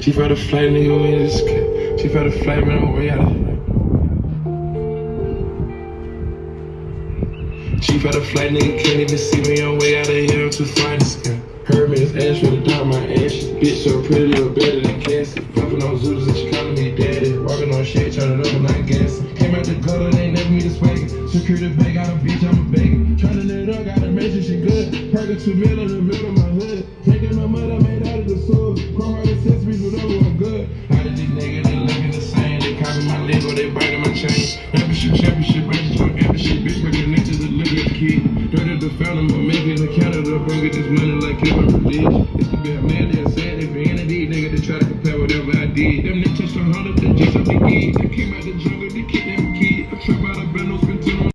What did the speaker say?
She felt a flight, nigga, we in this cat. She felt a flight, man, I'm way out of here. She felt a flight, nigga, can't even see me on way out of here, I'm too far to sky. Hermes, ass for the dog, my ashes. Bitch so pretty, little better than Cassie. Puffin' on Zooters and she calling me daddy. Walking on shit, turn it up and not gassing. Came out the gutter, they never me to swag. Security bag, got a bitch, I'm a bag. Turning it up, got a message, she good. Perking 2 mil in the middle of my hood. Taking my mother made out of the sword. Chrome heart accessories, whatever, I'm good. How did these niggas, they looking the same. They copy my lingo, they biting my chain. Championship, race, talk after shit. Bitch, breaking next to the little kid. Dirty the fountain, I'm making the counter. Bro, get this money like it's my religion. It's to be a man that's sad. If you're in these niggas, they try to compare whatever I did. Them niggas touched 100, they just up the gig. They came out the jungle, they kidnapped a kid. I trap out a band, no spend